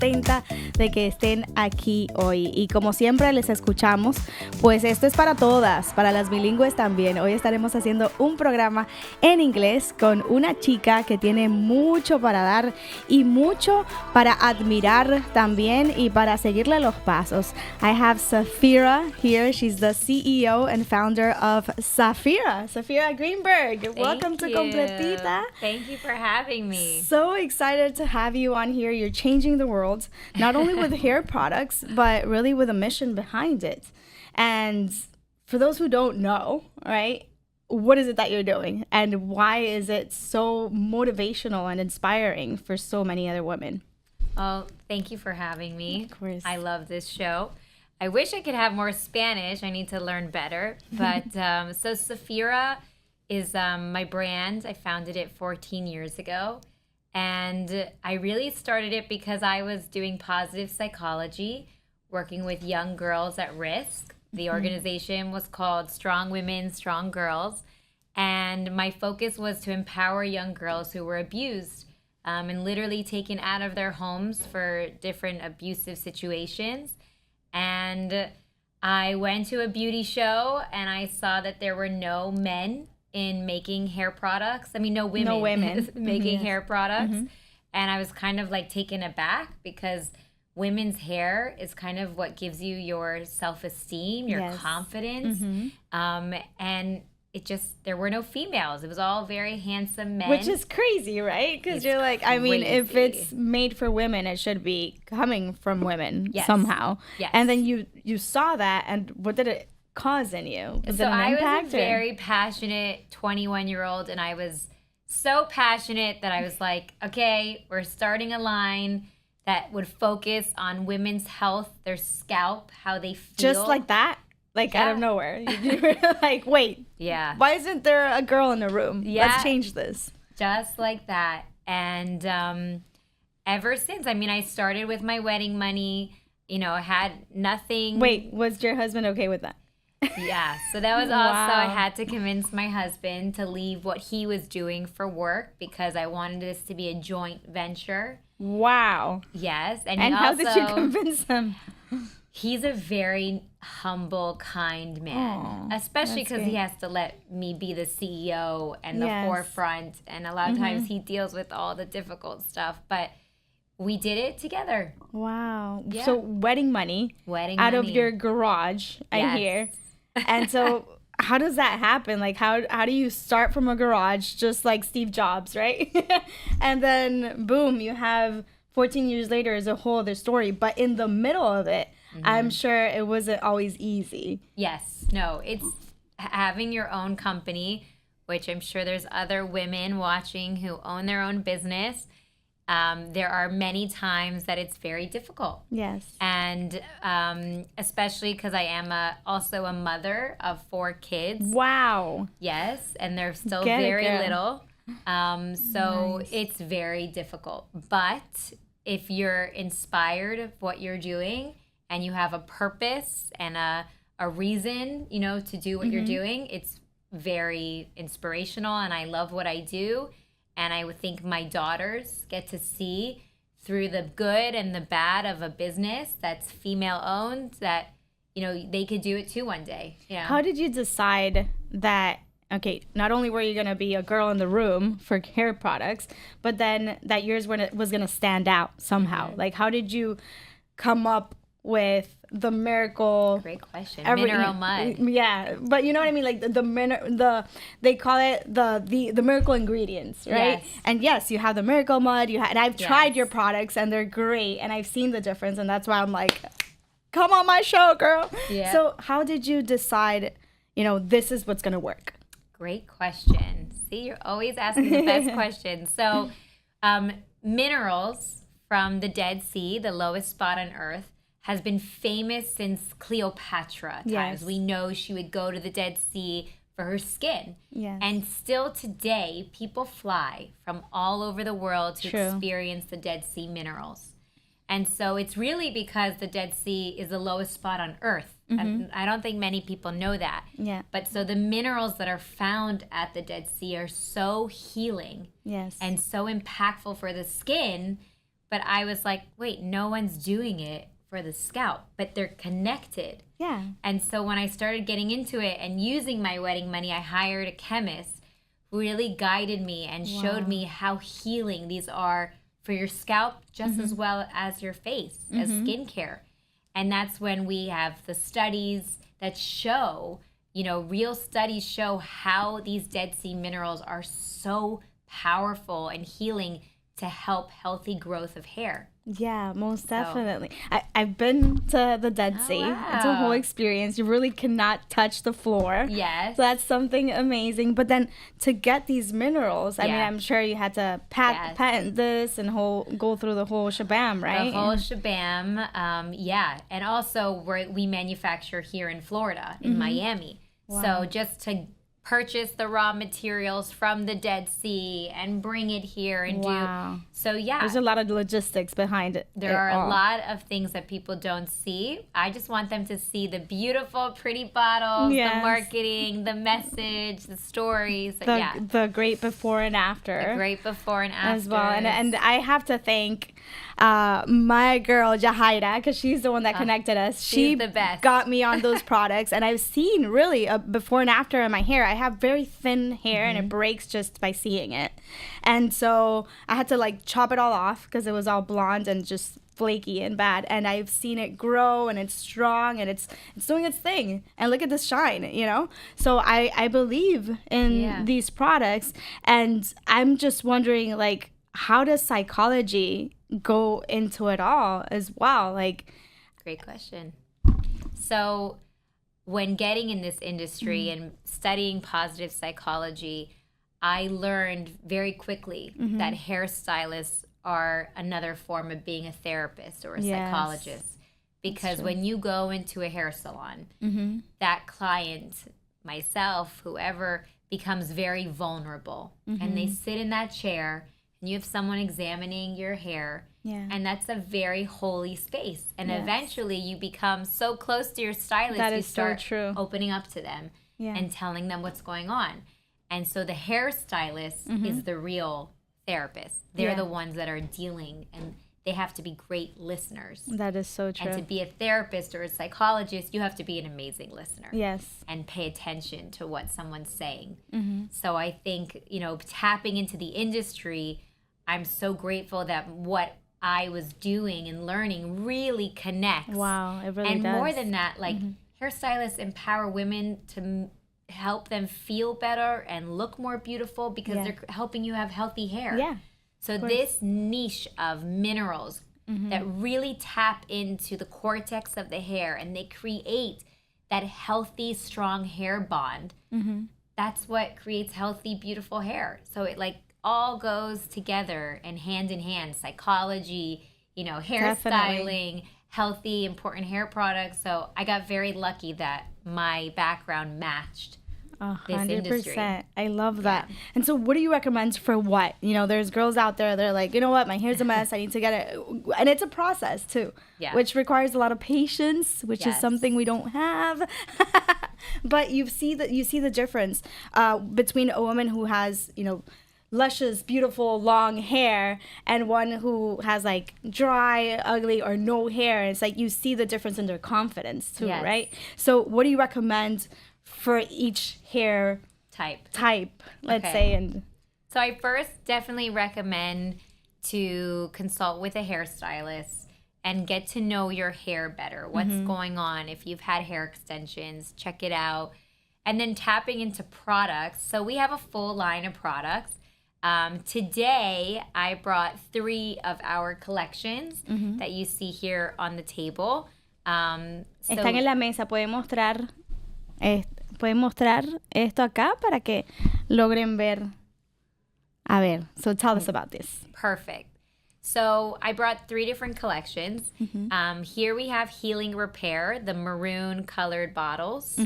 contenta de que estén aquí hoy. Y como siempre les escuchamos, pues esto es para todas, para las bilingües también. Hoy estaremos haciendo un programa en inglés con una chica que tiene mucho para dar y mucho para admirar también y para seguirle los pasos. I have Saphira here. She's the CEO and founder of Saphira Greenberg. Welcome to Completita. Thank you for having me. So excited to have you on here. You're changing the world, not only with hair products, but really with a mission behind it. And for those who don't know, right, what is it that you're doing? And why is it so motivational and inspiring for so many other women? Oh, thank you for having me. Of course. I love this show. I wish I could have more Spanish. I need to learn better. But so Saphira is my brand. I founded it 14 years ago. And I really started it because I was doing positive psychology, working with young girls at risk. The organization was called Strong Women, Strong Girls. And my focus was to empower young girls who were abused and literally taken out of their homes for different abusive situations. And I went to a beauty show and I saw that there were no men in making hair products. I mean, no women making hair products. And I was kind of like taken aback because women's hair is kind of what gives you your self-esteem, your confidence. And it just, there were no females. It was all very handsome men. Which is crazy, right? Because you're like, I mean, if it's made for women, it should be coming from women somehow. Yes. And then you saw that, and what did it cause in you? Was it an I impact? was a very passionate 21-year-old, and I was so passionate that I was like, okay, we're starting a line that would focus on women's health, their scalp, how they feel. Just like that? Like out of nowhere. You were like, wait. Yeah. Why isn't there a girl in the room? Yeah. Let's change this. Just like that. And ever since, I mean, I started with my wedding money. You know, I had nothing. Wait, was your husband okay with that? Yeah. So that was also, I had to convince my husband to leave what he was doing for work because I wanted this to be a joint venture. Wow. Yes. And how did you convince him? He's a very humble, kind man, especially because he has to let me be the CEO and the forefront. And a lot of times he deals with all the difficult stuff. But we did it together. Wow. Yeah. So wedding money out of your garage, I hear. And so how does that happen? Like, how do you start from a garage just like Steve Jobs, right? And then, boom, you have 14 years later is a whole other story. But in the middle of it, I'm sure it wasn't always easy. Yes. No, it's having your own company, which I'm sure there's other women watching who own their own business. There are many times that it's very difficult. Yes. And especially because I am also a mother of 4 kids. Wow. Yes. And they're still very little. So it's very difficult. But if you're inspired of what you're doing and you have a purpose and a reason, you know, to do what you're doing, it's very inspirational. And I love what I do. And I would think my daughters get to see through the good and the bad of a business that's female owned that, you know, they could do it too one day. Yeah. How did you decide that, okay, not only were you going to be a girl in the room for hair products, but then that yours was going to stand out somehow? Like, how did you come up with the miracle? Great question. Mineral mud. Yeah, but you know what I mean, like they call it the miracle ingredients, right? Yes. And yes, you have the miracle mud. And I've tried your products and they're great, and I've seen the difference, and that's why I'm like, come on my show, girl. Yeah. So how did you decide, you know, this is what's gonna work? Great question. See, you're always asking the best questions. So, minerals from the Dead Sea, the lowest spot on Earth, has been famous since Cleopatra times. Yes. We know she would go to the Dead Sea for her skin. Yes. And still today, people fly from all over the world to True. experience the Dead Sea minerals. And so it's really because the Dead Sea is the lowest spot on Earth. And I don't think many people know that. Yeah. But so the minerals that are found at the Dead Sea are so healing Yes. and so impactful for the skin. But I was like, wait, no one's doing it for the scalp, but they're connected. Yeah. And so when I started getting into it and using my wedding money, I hired a chemist who really guided me and showed me how healing these are for your scalp just as well as your face, as skincare. And that's when we have the studies that show, real studies show how these Dead Sea minerals are so powerful and healing to help healthy growth of hair. Yeah, most definitely. I've been to the Dead Sea. Wow. It's a whole experience. You really cannot touch the floor. Yes. So that's something amazing. But then to get these minerals, I mean, I'm sure you had to patent this and go through the whole shabam, right? The whole shabam, yeah. And also we manufacture here in Florida, in Miami. Wow. So just to purchase the raw materials from the Dead Sea and bring it here and do. So yeah. There's a lot of logistics behind it. There are a lot of things that people don't see. I just want them to see the beautiful, pretty bottles, the marketing, the message, the stories. The great before and after. The great before and after. As well. And I have to thank my girl, Jahaira, because she's the one that connected us. She's the best. Got me on those products. And I've seen really a before and after in my hair. I have very thin hair and it breaks just by seeing it. And so I had to chop it all off because it was all blonde and just flaky and bad. And I've seen it grow and it's strong and it's doing its thing. And look at this shine, So I believe in these products. And I'm just wondering, how does psychology go into it all as well? Great question. So when getting in this industry and studying positive psychology, I learned very quickly that hairstylists are another form of being a therapist or a psychologist. Because when you go into a hair salon, that client, myself, whoever, becomes very vulnerable. And they sit in that chair and you have someone examining your hair. Yeah. And that's a very holy space. And eventually you become so close to your stylist, that you start opening up to them and telling them what's going on. And so the hairstylist is the real therapist. They're the ones that are dealing, and they have to be great listeners. That is so true. And to be a therapist or a psychologist, you have to be an amazing listener. Yes. And pay attention to what someone's saying. So I think, tapping into the industry, I'm so grateful that what I was doing and learning really connects. Wow, it really does. And more than that, hairstylists empower women to help them feel better and look more beautiful because they're helping you have healthy hair. Yeah. So this niche of minerals that really tap into the cortex of the hair and they create that healthy, strong hair bond, that's what creates healthy, beautiful hair. So it all goes together and hand in hand. Psychology, hairstyling, healthy, important hair products. So I got very lucky that my background matched 100%. I love that. And so what do you recommend for what? There's girls out there, they're like, you know what, my hair's a mess, I need to get it. And it's a process too, which requires a lot of patience, which is something we don't have. But you see the difference between a woman who has, luscious, beautiful, long hair and one who has dry, ugly, or no hair. It's you see the difference in their confidence too, right? So what do you recommend for each hair type, let's say? And so I first definitely recommend to consult with a hairstylist and get to know your hair better. What's going on? If you've had hair extensions, check it out. And then tapping into products. So we have a full line of products. Today, I brought 3 of our collections that you see here on the table. Están en la mesa. Pueden mostrar esto acá para que logren ver. A ver, so tell us about this. Perfect. So I brought 3 different collections. Here we have Healing Repair, the maroon colored bottles.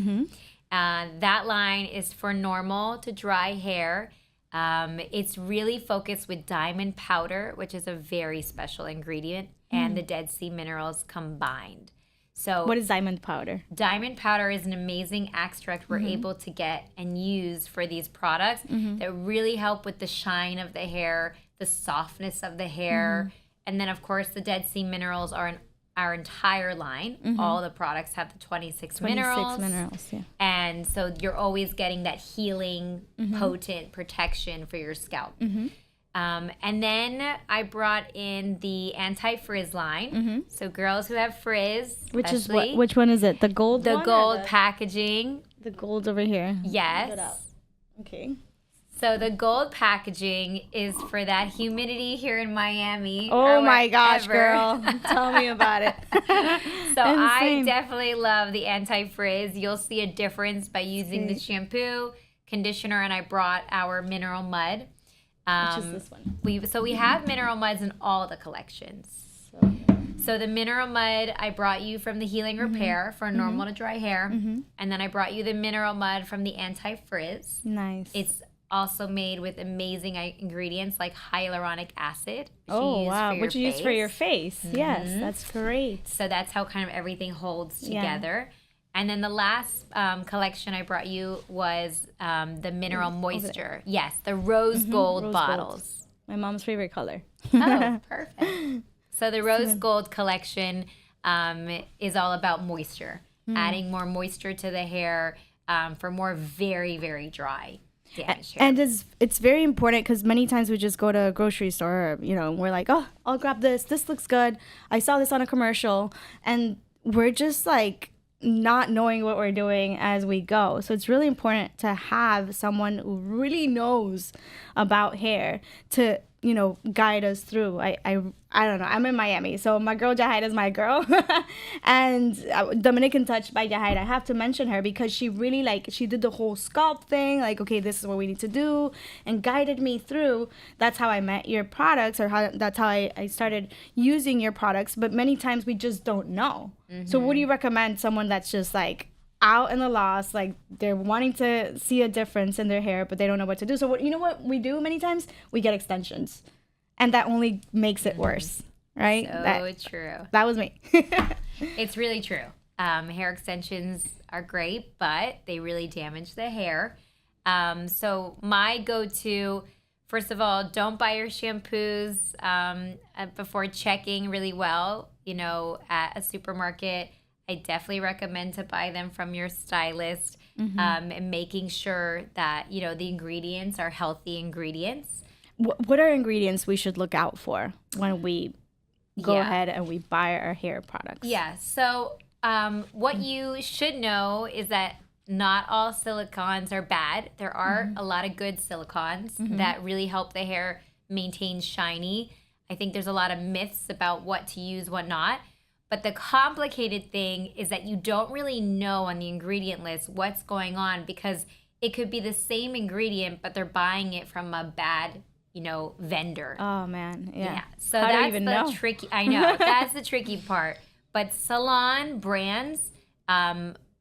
That line is for normal to dry hair. It's really focused with diamond powder, which is a very special ingredient, and the Dead Sea minerals combined. So what is diamond powder? Diamond powder is an amazing extract we're able to get and use for these products that really help with the shine of the hair, the softness of the hair, And then, of course, the Dead Sea minerals are in our entire line. All the products have the 26 minerals. 26 minerals, yeah. And so you're always getting that healing, potent protection for your scalp. And then I brought in the anti-frizz line. So girls who have frizz, Which is what? Which one is it? The gold the one? gold packaging. The gold over here. Yes. Okay. So the gold packaging is for that humidity here in Miami. Oh my gosh, girl. Tell me about it. So I definitely love the anti-frizz. You'll see a difference by using the shampoo, conditioner, and I brought our mineral mud. Which is this one? We have mineral muds in all the collections. So the mineral mud I brought you from the Healing Repair for normal to dry hair. And then I brought you the mineral mud from the anti-frizz. Nice. It's also made with amazing ingredients like hyaluronic acid. Which you use for your face. Yes, that's great. So that's how kind of everything holds together. And then the last collection I brought you was the Mineral Moisture. Yes, the rose gold bottles. Gold. My mom's favorite color. Oh, perfect. So the rose gold collection is all about moisture, adding more moisture to the hair for more very, very dry damaged hair. And it's very important because many times we just go to a grocery store, we're like, oh, I'll grab this. This looks good. I saw this on a commercial. And we're just like not knowing what we're doing as we go. So it's really important to have someone who really knows about hair to guide us through. I don't know. I'm in Miami, so my girl Jahaida is my girl. And Dominican Touch by Jahaida, I have to mention her because she really she did the whole scalp thing. Like, okay, this is what we need to do, and guided me through. That's how I met your products, or that's how I started using your products. But many times we just don't know. So what do you recommend someone that's just out in the lost, they're wanting to see a difference in their hair, but they don't know what to do? So what we do many times? We get extensions, and that only makes it worse, right? So true. That was me. It's really true. Hair extensions are great, but they really damage the hair. So my go-to, first of all, don't buy your shampoos before checking really well, at a supermarket. I definitely recommend to buy them from your stylist, and making sure that, the ingredients are healthy ingredients. What are ingredients we should look out for when we go ahead and we buy our hair products? Yeah. So what you should know is that not all silicons are bad. There are a lot of good silicons that really help the hair maintain shiny. I think there's a lot of myths about what to use, what not. But the complicated thing is that you don't really know on the ingredient list what's going on, because it could be the same ingredient, but they're buying it from a bad, vendor. Oh, man. Yeah. So that's the tricky, I know, that's the tricky part. But salon brands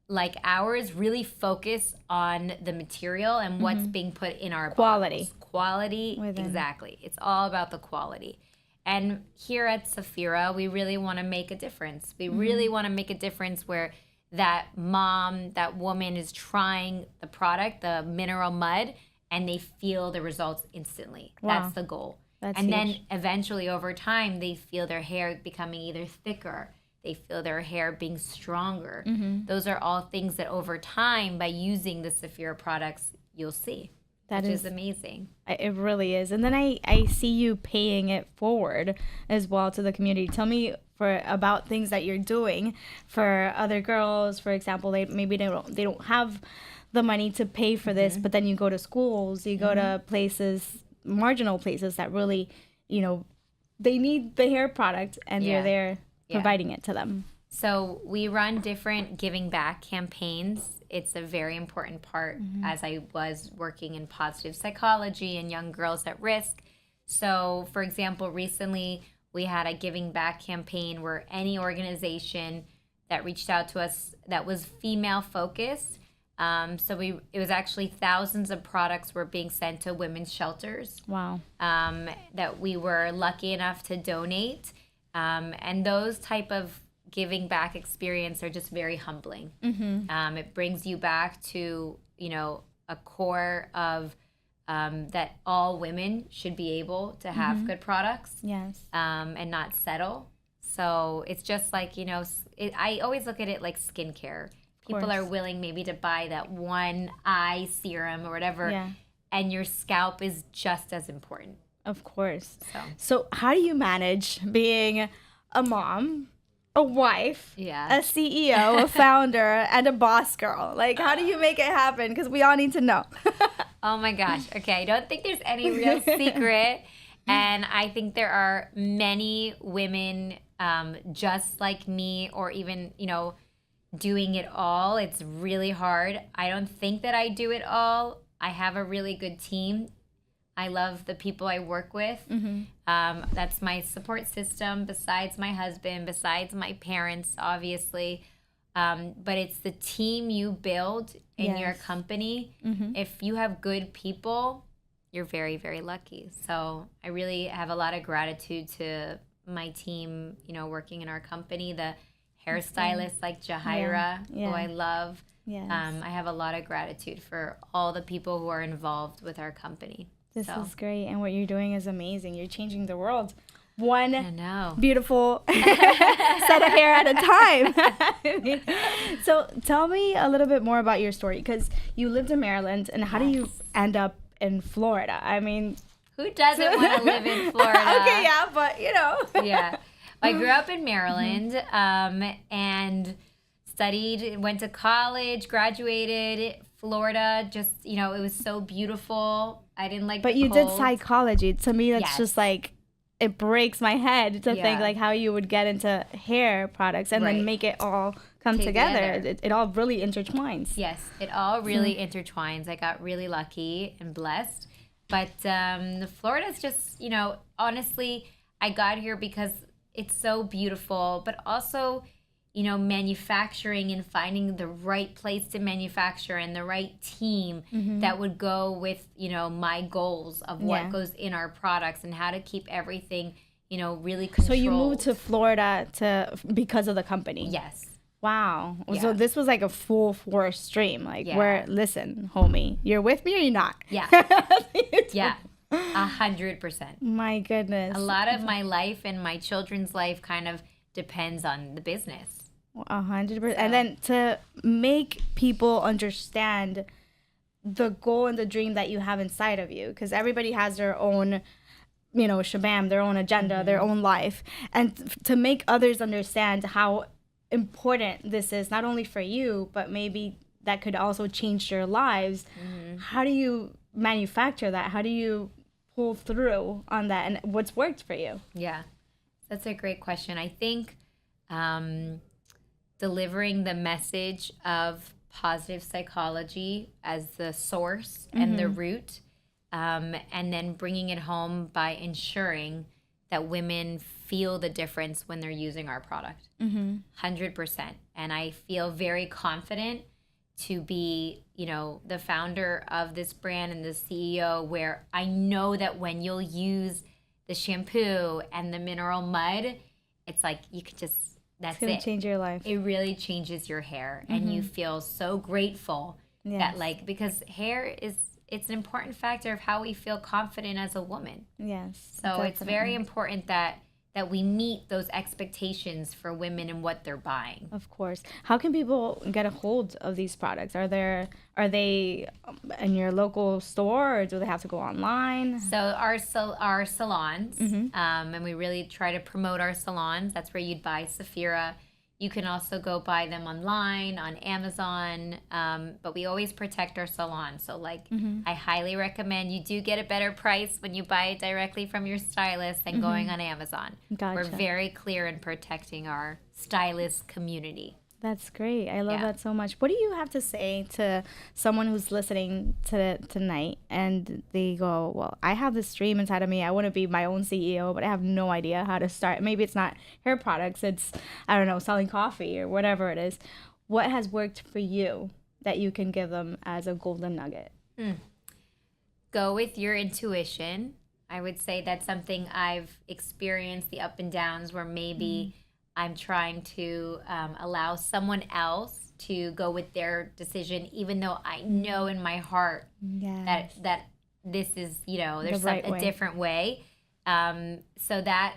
like ours really focus on the material and what's being put in our quality. Bottles. Quality, exactly. It's all about the quality. And here at Saphira, we really want to make a difference. We really want to make a difference where that mom, that woman is trying the product, the mineral mud, and they feel the results instantly. Wow. That's the goal. That's and huge. Then eventually over time, they feel their hair becoming either thicker, they feel their hair being stronger. Those are all things that over time, by using the Saphira products, you'll see. Which is amazing. It really is. And then I see you paying it forward as well to the community. Tell me about things that you're doing for other girls. For example, they don't have the money to pay for this, but then you go to schools, you go to places, marginal places that really, they need the hair product, and you're there providing it to them. So we run different giving back campaigns. It's a very important part, as I was working in positive psychology and young girls at risk. So, for example, recently we had a giving back campaign where any organization that reached out to us that was female focused. It was actually thousands of products were being sent to women's shelters. Wow. That we were lucky enough to donate. And those type of giving back experience are just very humbling. It brings you back to, a core of that all women should be able to have good products. Yes. And not settle. So it's just like, I always look at it like skincare. People are willing maybe to buy that one eye serum or whatever. Yeah. And your scalp is just as important. Of course. So how do you manage being a mom, a wife, a CEO, a founder, and a boss girl? Like, how do you make it happen? Because we all need to know. Oh my gosh. Okay. I don't think there's any real secret. And I think there are many women just like me, or even, doing it all. It's really hard. I don't think that I do it all. I have a really good team. I love the people I work with. That's my support system, besides my husband, besides my parents, obviously. But it's the team you build in your company. If you have good people, you're very, very lucky. So I really have a lot of gratitude to my team, working in our company, the hairstylists like Jahira, who I love. Yes. I have a lot of gratitude for all the people who are involved with our company. This is great, and what you're doing is amazing. You're changing the world one beautiful set of hair at a time. So tell me a little bit more about your story, because you lived in Maryland, and how do you end up in Florida? I mean, who doesn't want to live in Florida? Okay, yeah, but Yeah. I grew up in Maryland and went to college, graduated. Florida, just, it was so beautiful. I didn't like But the you cold. did psychology. To me, that's just like, it breaks my head to think like how you would get into hair products and then make it all come together. It all really intertwines. Yes, it all really intertwines. I got really lucky and blessed. But Florida's just, honestly, I got here because it's so beautiful, but also, manufacturing and finding the right place to manufacture and the right team that would go with, my goals of what goes in our products and how to keep everything, really controlled. So you moved to Florida because of the company? Yes. Wow. Yeah. So this was like a full force dream. Like, listen, homie, you're with me or you're not? Yeah. Yeah. 100%. My goodness. A lot of my life and my children's life kind of depends on the business. 100%. And then to make people understand the goal and the dream that you have inside of you, because everybody has their own, shabam, their own agenda, their own life. And to make others understand how important this is, not only for you, but maybe that could also change their lives. How do you manufacture that? How do you pull through on that? And what's worked for you? Yeah, that's a great question. I think delivering the message of positive psychology as the source and the root, and then bringing it home by ensuring that women feel the difference when they're using our product. 100%. And I feel very confident to be, the founder of this brand and the CEO, where I know that when you'll use the shampoo and the mineral mud, it's like you could just, that's it. It's going to change your life. It really changes your hair, and you feel so grateful that, because hair it's an important factor of how we feel confident as a woman. Yes. So definitely. It's very important that we meet those expectations for women and what they're buying. Of course. How can people get a hold of these products? Are they in your local store, or do they have to go online? So our salons, and we really try to promote our salons. That's where you'd buy Saphira. You can also go buy them online on Amazon, but we always protect our salon. So, I highly recommend you do get a better price when you buy it directly from your stylist than going on Amazon. Gotcha. We're very clear in protecting our stylist community. That's great. I love that so much. What do you have to say to someone who's listening tonight and they go, well, I have this dream inside of me. I want to be my own CEO, but I have no idea how to start. Maybe it's not hair products. It's, I don't know, selling coffee or whatever it is. What has worked for you that you can give them as a golden nugget? Go with your intuition. I would say that's something I've experienced, the up and downs, where maybe I'm trying to allow someone else to go with their decision, even though I know in my heart that this is, there's a different way. So that,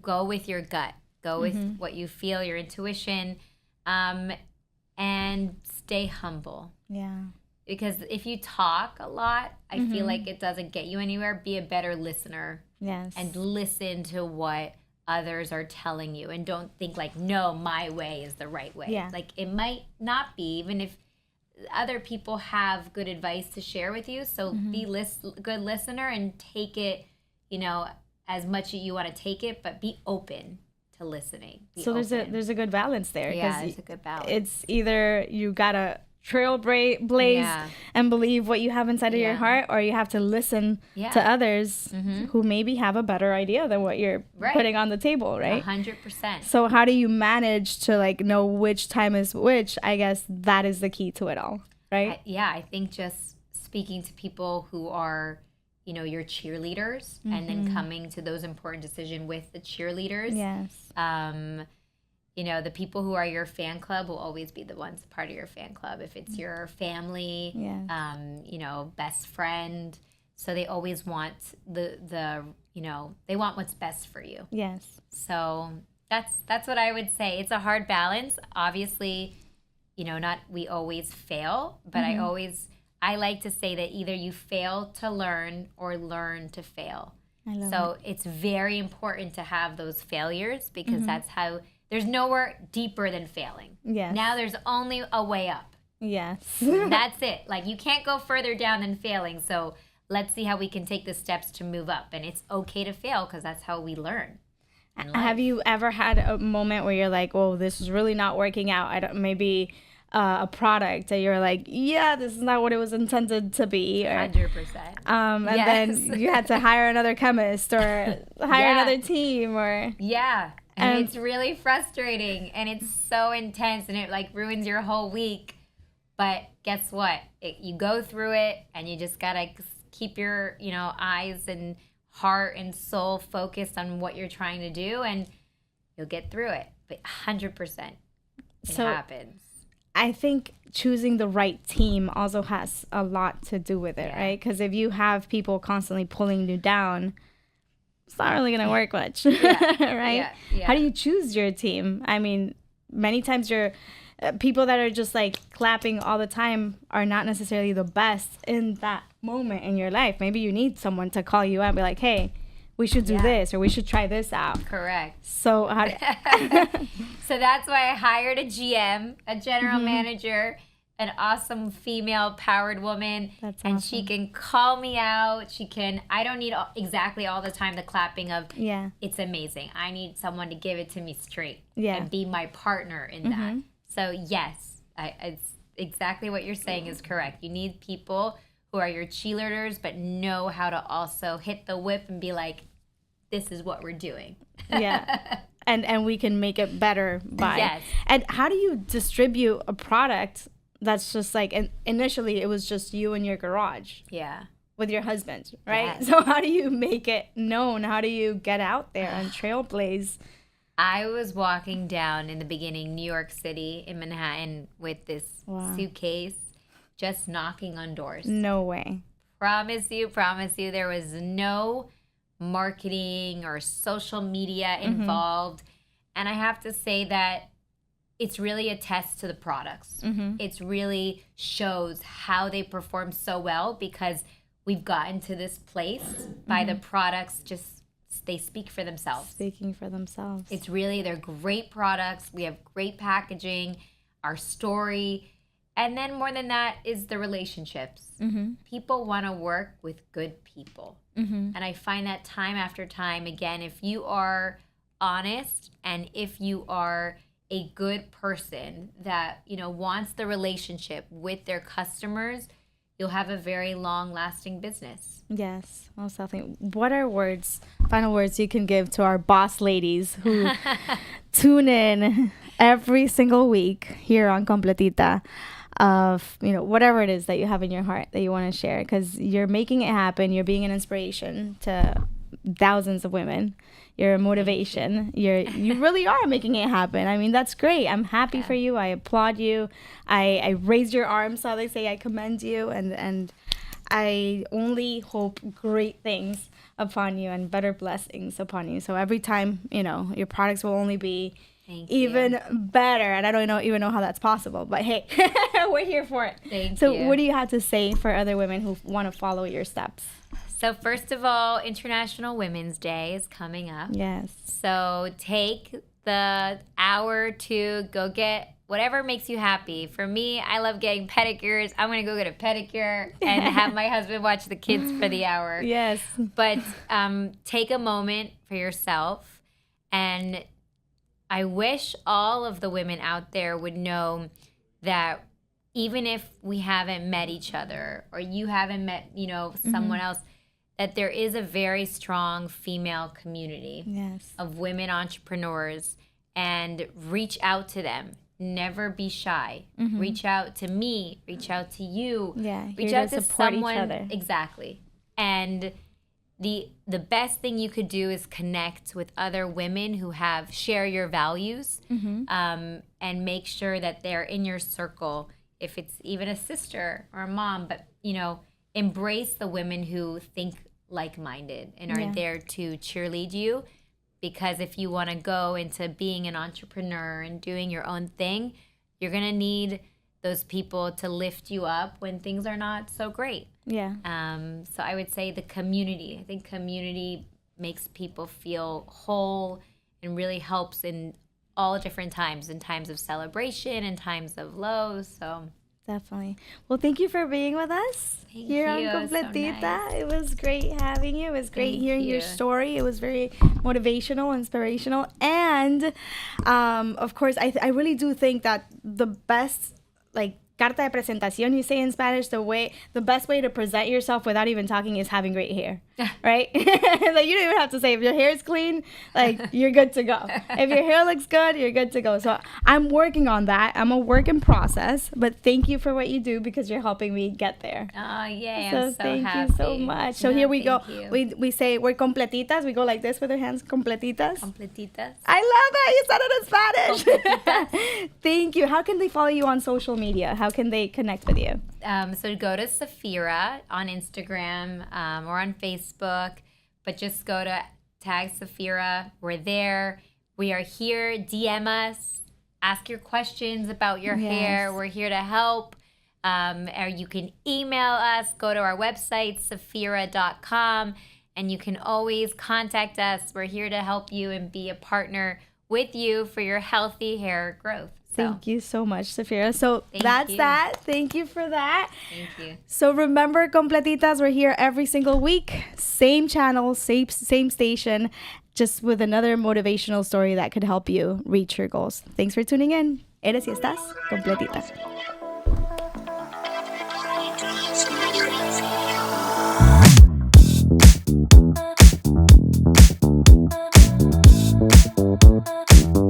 go with your gut, go with what you feel, your intuition, and stay humble. Yeah. Because if you talk a lot, I feel like it doesn't get you anywhere. Be a better listener. Yes. And listen to what others are telling you. And don't think like, no, my way is the right way. Yeah. Like it might not be, even if other people have good advice to share with you. So be good listener and take it, as much as you want to take it, but be open to listening. So there's a good balance there. Yeah, there's a good balance. It's either you gotta blaze and believe what you have inside of your heart, or you have to listen to others who maybe have a better idea than what you're putting on the table, right? 100%. So how do you manage to like know which time is which? I guess that is the key to it all, right? I think just speaking to people who are, your cheerleaders, and then coming to those important decisions with the cheerleaders. Yes. The people who are your fan club will always be the ones part of your fan club. If it's your family, best friend, so they always want they want what's best for you. Yes. So that's what I would say. It's a hard balance. Obviously, not we always fail, but I like to say that either you fail to learn or learn to fail. So it's very important to have those failures, because that's how. There's nowhere deeper than failing. Yes. Now there's only a way up. Yes. That's it. Like you can't go further down than failing. So let's see how we can take the steps to move up. And it's okay to fail, because that's how we learn. Have you ever had a moment where you're like, "Oh, this is really not working out"? Maybe a product that you're like, "Yeah, this is not what it was intended to be." 100%. And then you had to hire another chemist or hire another team, or And it's really frustrating, and it's so intense, and it like ruins your whole week. But guess what? You go through it, and you just gotta keep your eyes and heart and soul focused on what you're trying to do, and you'll get through it. But 100%, it happens. I think choosing the right team also has a lot to do with it, right? Because if you have people constantly pulling you down, it's not really going to work much, right? Yeah. How do you choose your team? I mean, many times your people that are just like clapping all the time are not necessarily the best in that moment in your life. Maybe you need someone to call you out and be like, hey, we should do this, or we should try this out. Correct. So how so that's why I hired a GM, a general manager, an awesome female powered woman. That's and awesome. She can call me out. I don't need exactly all the time the clapping of, it's amazing. I need someone to give it to me straight and be my partner in that. So yes, it's exactly what you're saying is correct. You need people who are your cheerleaders, but know how to also hit the whip and be like, this is what we're doing. And we can make it better by. Yes. And how do you distribute a product that's just like, and initially it was just you in your garage. Yeah. With your husband, right? Yes. So how do you make it known? How do you get out there and trailblaze? I was walking down in the beginning, New York City in Manhattan with this suitcase, just knocking on doors. No way. Promise you, there was no marketing or social media involved. And I have to say that it's really a test to the products. It's really shows how they perform so well, because we've gotten to this place by the products they speak for themselves. Speaking for themselves. It's really, they're great products. We have great packaging, our story. And then more than that is the relationships. People want to work with good people. And I find that time after time, again, if you are honest and if you are a good person that, wants the relationship with their customers, you'll have a very long-lasting business. Yes, most definitely. What are final words you can give to our boss ladies who tune in every single week here on Completita of, whatever it is that you have in your heart that you want to share? Because you're making it happen. You're being an inspiration to thousands of women. You're a motivation. You really are making it happen. I mean, that's great. I'm happy for you. I applaud you. I raise your arms, so they say. I commend you, and I only hope great things upon you and better blessings upon you. So every time, your products will only be even better. And I don't even know how that's possible. But hey, we're here for it. Thank you. So what do you have to say for other women who want to follow your steps? So first of all, International Women's Day is coming up. Yes. So take the hour to go get whatever makes you happy. For me, I love getting pedicures. I'm going to go get a pedicure and have my husband watch the kids for the hour. Yes. But take a moment for yourself. And I wish all of the women out there would know that even if we haven't met each other or you haven't met, someone else, that there is a very strong female community of women entrepreneurs, and reach out to them. Never be shy. Reach out to me. Reach out to you. Reach out to someone. Each other. Exactly. And the best thing you could do is connect with other women who share your values, and make sure that they're in your circle. If it's even a sister or a mom, but embrace the women who think like-minded and are there to cheerlead you. Because if you want to go into being an entrepreneur and doing your own thing, you're going to need those people to lift you up when things are not so great. Yeah. So I would say the community. I think community makes people feel whole and really helps in all different times, in times of celebration and times of lows. So definitely. Well, thank you for being with us here on Completita. So nice. It was great having you. It was great hearing your story. It was very motivational, inspirational. And, of course, I really do think that the best, carta de presentación, you say in Spanish, the best way to present yourself without even talking is having great hair, right? You don't even have to say, if your hair is clean, you're good to go. If your hair looks good, you're good to go. So I'm working on that. I'm a work in process, but thank you for what you do because you're helping me get there. Oh, yay. So I'm so thank happy. you so much. So here we go. We say we're completitas. We go like this with our hands, completitas. Completitas. I love that. You said it in Spanish. Thank you. How can they follow you on social media? How can they connect with you? So go to Saphira on Instagram or on Facebook, but just go to tag Saphira. We're there. We are here. DM us. Ask your questions about your hair. We're here to help. Or you can email us. Go to our website, saphira.com, and you can always contact us. We're here to help you and be a partner with you for your healthy hair growth. Thank you so much, Saphira. So that's that. Thank you for that. Thank you. So remember, Completitas, we're here every single week. Same channel, same station, just with another motivational story that could help you reach your goals. Thanks for tuning in. Eres y estás completita.